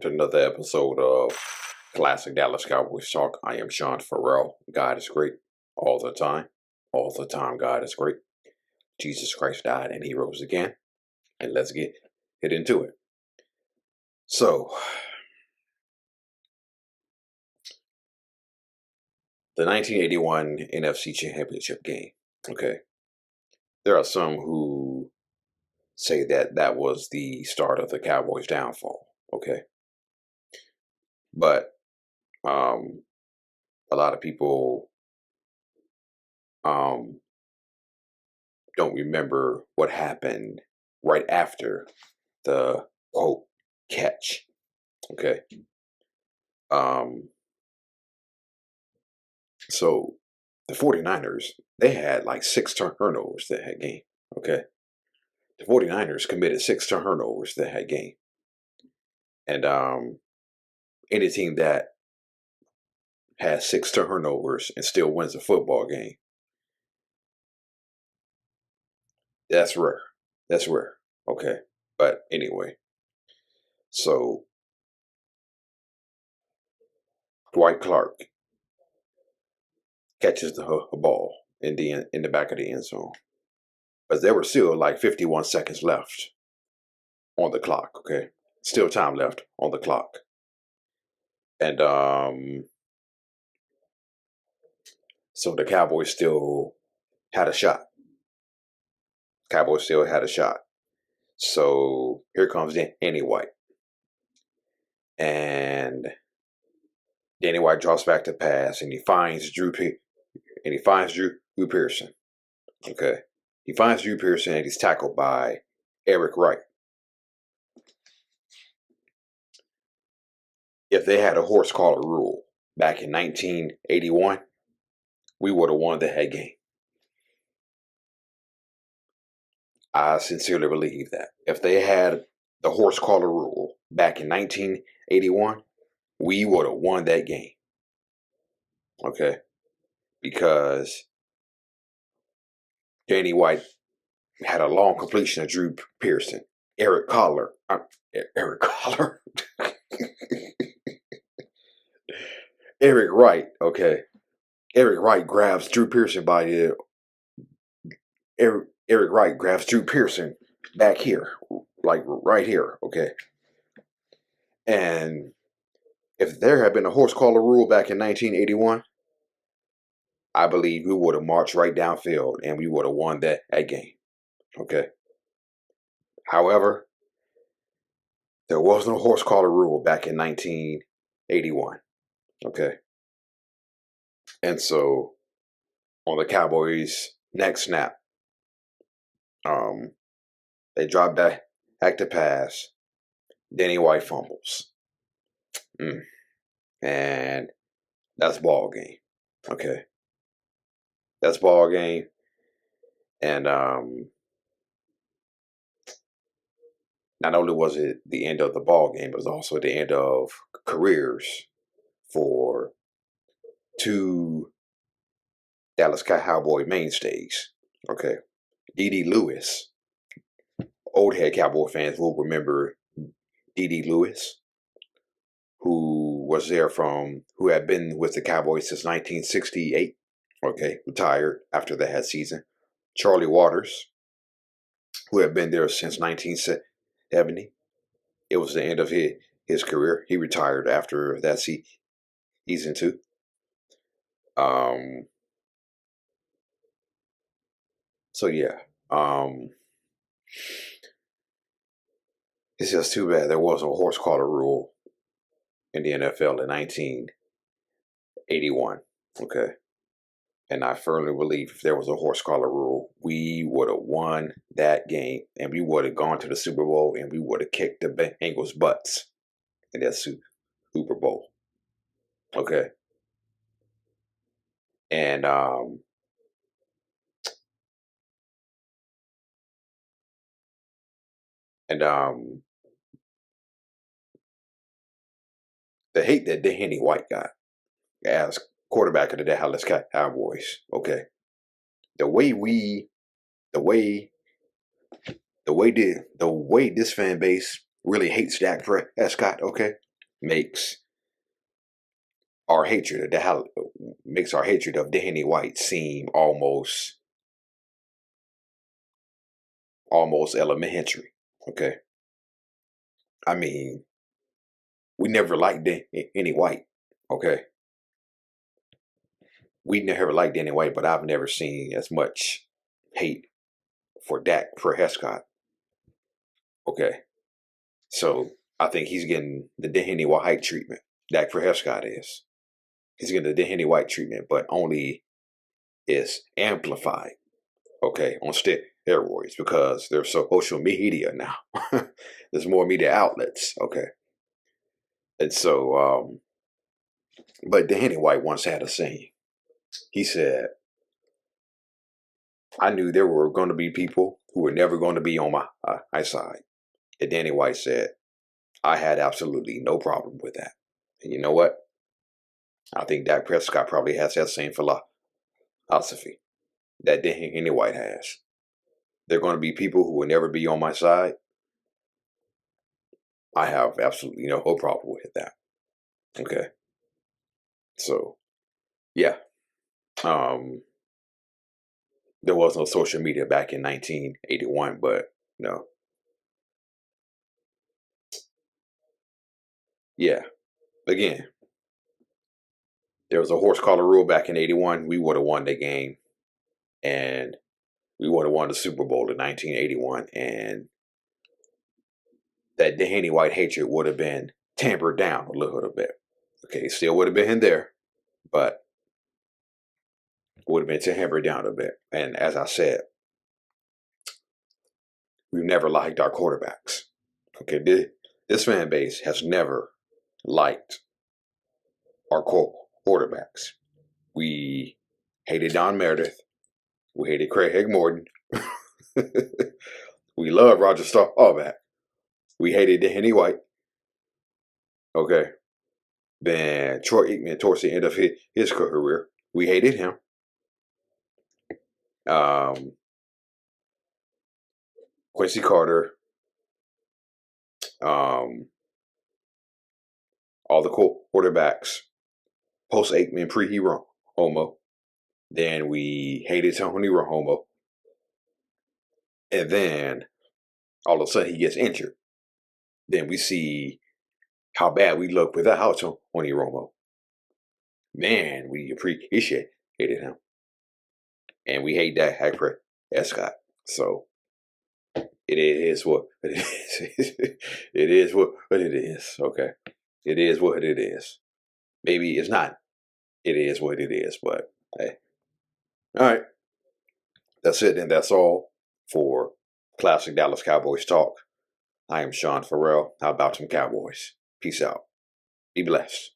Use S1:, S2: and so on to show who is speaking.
S1: to another episode of Classic Dallas Cowboys Talk. I am Sean Farrell. God is great all the time. All the time, God is great. Jesus Christ died and he rose again. And let's get into it. So, the 1981 NFC Championship game. Okay. There are some who say that that was the start of the Cowboys' downfall. Okay. But a lot of people don't remember what happened right after the quote catch. Okay. So the 49ers, they had like 6 turnovers that game. Okay. The 49ers committed 6 turnovers that game. And any team that has 6 turnovers and still wins a football game, that's rare. That's rare. Okay. But anyway, so Dwight Clark catches the ball in the back of the end zone. But there were still like 51 seconds left on the clock, okay? Still time left on the clock. And so the Cowboys still had a shot. So here comes Danny White. And Danny White drops back to pass and he finds Drew Pearson. Okay. He finds Drew Pearson and he's tackled by Eric Wright. If they had a horse collar rule back in 1981, we would have won the head game. I sincerely believe that. If they had the horse collar rule back in 1981, we would have won that game. Okay? Because Danny White had a long completion of Drew Pearson. Eric Wright, okay. Eric Wright grabs Drew Pearson by the Eric Wright grabs Drew Pearson back here, like right here, okay. And if there had been a horse collar rule back in 1981, I believe we would have marched right downfield and we would have won that game, okay. However, there was no horse collar rule back in 1981, okay. And so on the Cowboys' next snap, they drop back to pass. Danny White fumbles. And that's ball game. Okay. That's ball game. And not only was it the end of the ball game, it was also the end of careers for 2 Dallas Cowboy mainstays. Okay. D.D. Lewis. Old head Cowboy fans will remember D.D. Lewis, who had been with the Cowboys since 1968. Okay, retired after the head season. Charlie Waters, who had been there since 1970. It was the end of his career. He retired after that season too. So yeah. It's just too bad there was a horse collar rule in the NFL in 1981. Okay. And I firmly believe if there was a horse collar rule, we would have won that game and we would have gone to the Super Bowl and we would have kicked the Bengals' butts in that Super Bowl. Okay. And the hate that Danny White got as quarterback of the Dallas Cowboys. Okay. The way this fan base really hates Dak Prescott, okay? makes our hatred of Danny White seem almost elementary. Okay, I mean, we never liked Danny White. Okay, we never liked Danny White, but I've never seen as much hate for Dak Prescott. Okay, so I think he's getting the Danny White treatment. Dak Prescott is. He's getting the Danny White treatment, but only is amplified. Okay, on steroids, because there's social media now. There's more media outlets. Okay, and so, but Danny White once had a saying. He said, "I knew there were going to be people who were never going to be on my side." And Danny White said, "I had absolutely no problem with that." And you know what? I think Dak Prescott probably has that same philosophy that Danny White has. There are going to be people who will never be on my side. I have absolutely no problem with that. Okay. So, yeah. There was no social media back in 1981, but no. Yeah. Again, there was a horse collar rule back in 81. We would have won the game, and we would have won the Super Bowl in 1981, and that Danny White hatred would have been tampered down a little bit. Okay, still would have been in there, but would have been tampered down a bit. And as I said, we've never liked our quarterbacks. Okay, this fan base has never liked our quarterbacks. We hated Don Meredith. We hated Craig Morton. We love Roger Staubach. We hated Danny White. Okay. Then Troy Aikman towards the end of his career. We hated him. Quincy Carter. All the quarterbacks. Post Aikman, pre-hero homo. Then we hated Tony Romo. And then all of a sudden he gets injured. Then we see how bad we look without Tony Romo. Man, we appreciated him. And we hate that Dak Prescott. So it is what it is. It is what it is. Okay. It is what it is. Maybe it's not. It is what it is. But hey. All right. That's it. And that's all for Classic Dallas Cowboys Talk. I am Sean Farrell. How about some Cowboys? Peace out. Be blessed.